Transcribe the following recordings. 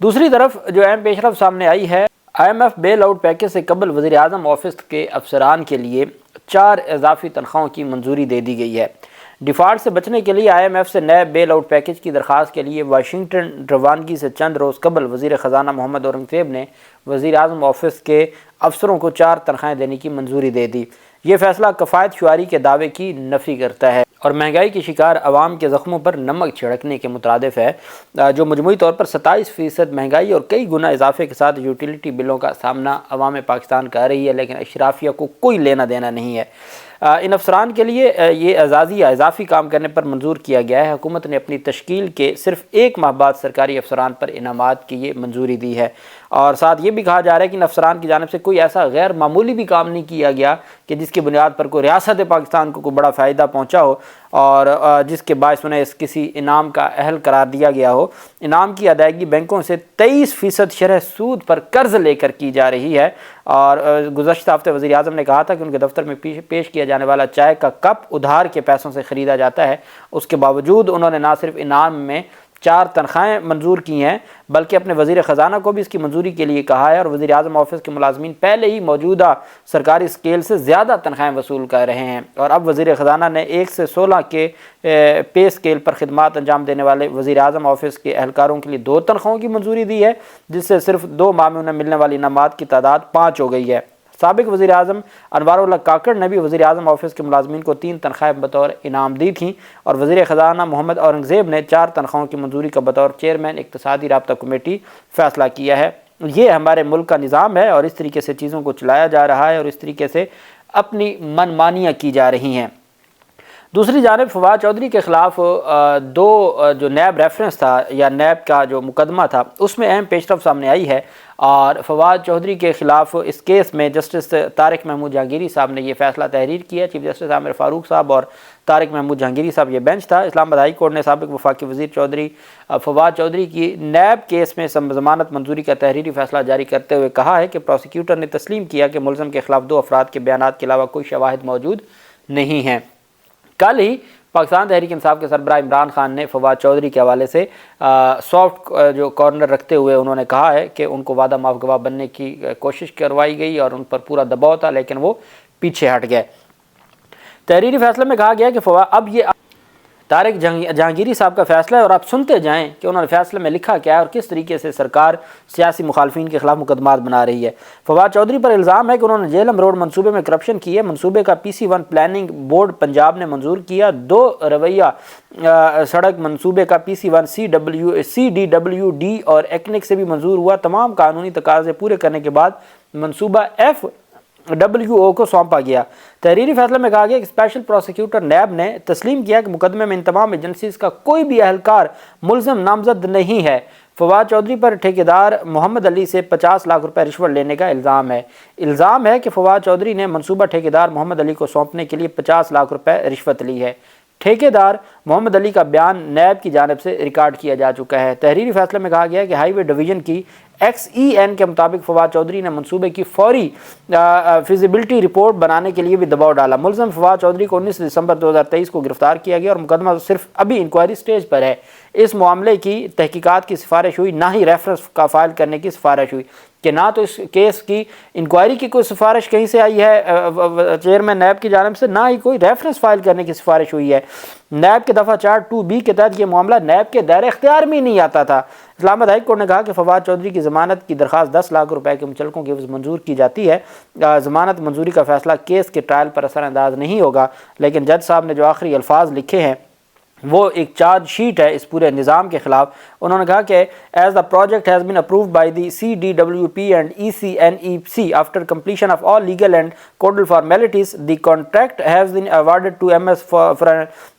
دوسری طرف جو اہم پیش رفت سامنے آئی ہے، IMF بیل آؤٹ پیکج سے قبل وزیر اعظم آفس کے افسران کے لیے 4 اضافی تنخواہوں کی منظوری دے دی گئی ہے۔ ڈیفالٹ سے بچنے کے لیے IMF سے نئے بیل آؤٹ پیکج کی درخواست کے لیے واشنگٹن روانگی سے چند روز قبل وزیر خزانہ محمد اورنگزیب نے وزیر اعظم آفس کے افسروں کو 4 تنخواہیں دینے کی منظوری دے دی۔ یہ فیصلہ کفایت شعاری کے دعوے کی نفی کرتا ہے اور مہنگائی کی شکار عوام کے زخموں پر نمک چھڑکنے کے مترادف ہے، جو مجموعی طور پر 27% مہنگائی اور کئی گنا اضافے کے ساتھ یوٹیلیٹی بلوں کا سامنا عوام پاکستان کر رہی ہے، لیکن اشرافیہ کو کوئی لینا دینا نہیں ہے۔ ان افسران کے لیے یہ اعزازی یا اضافی کام کرنے پر منظور کیا گیا ہے۔ حکومت نے اپنی تشکیل کے صرف 1 ماہ بعد سرکاری افسران پر انعامات کی یہ منظوری دی ہے، اور ساتھ یہ بھی کہا جا رہا ہے کہ ان افسران کی جانب سے کوئی ایسا غیر معمولی بھی کام نہیں کیا گیا کہ جس کی بنیاد پر کوئی ریاست پاکستان کو کوئی بڑا فائدہ پہنچا ہو اور جس کے باعث انہیں کسی انعام کا اہل قرار دیا گیا ہو۔ انعام کی ادائیگی بینکوں سے 23% شرح سود پر قرض لے کر کی جا رہی ہے، اور گزشتہ ہفتے وزیر اعظم نے کہا تھا کہ ان کے دفتر میں پیش کیا جانے والا چائے کا کپ ادھار کے پیسوں سے خریدا جاتا ہے۔ اس کے باوجود انہوں نے نہ صرف انعام میں 4 تنخواہیں منظور کی ہیں بلکہ اپنے وزیر خزانہ کو بھی اس کی منظوری کے لیے کہا ہے، اور وزیر اعظم آفس کے ملازمین پہلے ہی موجودہ سرکاری سکیل سے زیادہ تنخواہیں وصول کر رہے ہیں، اور اب وزیر خزانہ نے 1 سے 16 کے پے سکیل پر خدمات انجام دینے والے وزیر اعظم آفس کے اہلکاروں کے لیے 2 تنخواہوں کی منظوری دی ہے، جس سے صرف 2 ماہ میں انہیں ملنے والی انعامات کی تعداد 5 ہو گئی ہے۔ سابق وزیر اعظم انوار اللہ کاکڑ نے بھی وزیر اعظم آفس کے ملازمین کو 3 تنخواہیں بطور انعام دی تھیں، اور وزیر خزانہ محمد اورنگزیب نے 4 تنخواہوں کی منظوری کا بطور چیئرمین اقتصادی رابطہ کمیٹی فیصلہ کیا ہے۔ یہ ہمارے ملک کا نظام ہے اور اس طریقے سے چیزوں کو چلایا جا رہا ہے اور اس طریقے سے اپنی من مانیاں کی جا رہی ہیں۔ دوسری جانب فواد چودھری کے خلاف 2 جو نیب ریفرنس تھا یا نیب کا جو مقدمہ تھا اس میں اہم پیش رفت سامنے آئی ہے، اور فواد چودھری کے خلاف اس کیس میں جسٹس طارق محمود جہانگیری صاحب نے یہ فیصلہ تحریر کیا۔ چیف جسٹس عامر فاروق صاحب اور طارق محمود جہانگیری صاحب یہ بینچ تھا۔ اسلام آباد ہائی کورٹ نے سابق وفاقی وزیر فواد چودھری کی نیب کیس میں ضمانت منظوری کا تحریری فیصلہ جاری کرتے ہوئے کہا ہے کہ پروسیکیوٹر نے تسلیم کیا کہ ملزم کے خلاف 2 افراد کے بیانات کے علاوہ کوئی شواہد موجود نہیں ہیں۔ کل ہی پاکستان تحریک انصاف کے سربراہ عمران خان نے فواد چودھری کے حوالے سے سافٹ جو کارنر رکھتے ہوئے انہوں نے کہا ہے کہ ان کو وعدہ معاف گواہ بننے کی کوشش کروائی گئی اور ان پر پورا دباؤ تھا، لیکن وہ پیچھے ہٹ گئے۔ تحریری فیصلے میں کہا گیا کہ اب یہ طارق جہانگیری صاحب کا فیصلہ ہے، اور آپ سنتے جائیں کہ انہوں نے فیصلے میں لکھا کیا ہے اور کس طریقے سے سرکار سیاسی مخالفین کے خلاف مقدمات بنا رہی ہے۔ فواد چودھری پر الزام ہے کہ انہوں نے جہلم روڈ منصوبے میں کرپشن کی ہے۔ منصوبے کا PC1 پلاننگ بورڈ پنجاب نے منظور کیا۔ 2 رویہ سڑک منصوبے کا PC1 CDWD اور ایکنک سے بھی منظور ہوا۔ تمام قانونی تقاضے پورے کرنے کے بعد منصوبہ FWO کو سونپا گیا۔ تحریری فیصلے میں کہا گیا کہ اسپیشل پروسیکیوٹر نیب نے تسلیم کیا کہ مقدمے میں ان تمام ایجنسیز کا کوئی بھی اہلکار ملزم نامزد نہیں ہے۔ فواد چودھری پر ٹھیکیدار محمد علی سے 50 لاکھ روپے رشوت لینے کا الزام ہے کہ فواد چودھری نے منصوبہ ٹھیکیدار محمد علی کو سونپنے کے لیے 50 لاکھ روپے رشوت لی ہے۔ ٹھیکیدار محمد علی کا بیان نیب کی جانب سے ریکارڈ کیا جا چکا ہے۔ تحریری فیصلے میں کہا گیا کہ ہائی وے ڈویژن کی XEN کے مطابق فواد چودھری نے منصوبے کی فوری فیزیبلٹی رپورٹ بنانے کے لیے بھی دباؤ ڈالا۔ ملزم فواد چودھری کو 19 دسمبر 2023 کو گرفتار کیا گیا اور مقدمہ صرف ابھی انکوائری سٹیج پر ہے۔ اس معاملے کی تحقیقات کی سفارش ہوئی، نہ ہی ریفرنس کا فائل کرنے کی سفارش ہوئی، کہ نہ تو اس کیس کی انکوائری کی کوئی سفارش کہیں سے آئی ہے چیئرمین نیب کی جانب سے، نہ ہی کوئی ریفرنس فائل کرنے کی سفارش ہوئی ہے۔ نیب کے دفعہ 4(2)B کے تحت یہ معاملہ نیب کے دائرہ اختیار میں نہیں آتا تھا۔ اسلام آباد ہائی کورٹ نے کہا کہ فواد چودھری کی ضمانت کی درخواست 10 لاکھ روپے کے مچلقوں کی عوض منظور کی جاتی ہے۔ ضمانت منظوری کا فیصلہ کیس کے ٹرائل پر اثر انداز نہیں ہوگا، لیکن جج صاحب نے جو آخری الفاظ لکھے ہیں وہ ایک چارج شیٹ ہے اس پورے نظام کے خلاف۔ انہوں نے کہا کہ as the project has been approved by the CDWP and ECNEC after completion of all legal and codal formalities the contract has been awarded to MS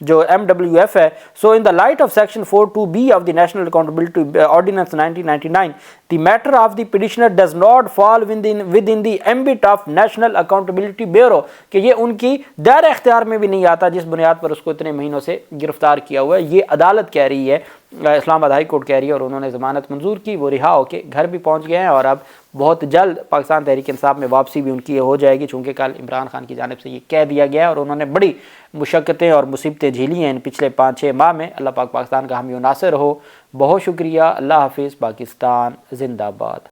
جو MWF ہے۔ So in the light of section 4(2)B of the national accountability ordinance 1999 the matter of the petitioner does not fall within the ambit of national accountability bureau, کہ یہ ان کی دائرہ اختیار میں بھی نہیں آتا جس بنیاد پر اس کو اتنے مہینوں سے گرفتار گرفتار کیا ہوا ہے، یہ عدالت کہہ رہی ہے، اسلام آباد ہائی کورٹ کہہ رہی ہے، اور انہوں نے ضمانت منظور کی، وہ رہا ہو کے گھر بھی پہنچ گئے ہیں، اور اب بہت جلد پاکستان تحریک انصاف میں واپسی بھی ان کی ہو جائے گی، چونکہ کل عمران خان کی جانب سے یہ کہہ دیا گیا ہے، اور انہوں نے بڑی مشقتیں اور مصیبتیں جھیلی ہیں ان پچھلے 5-6 ماہ میں۔ اللہ پاک پاکستان کا حامی و ناصر ہو۔ بہت شکریہ، اللہ حافظ، پاکستان زندہ باد۔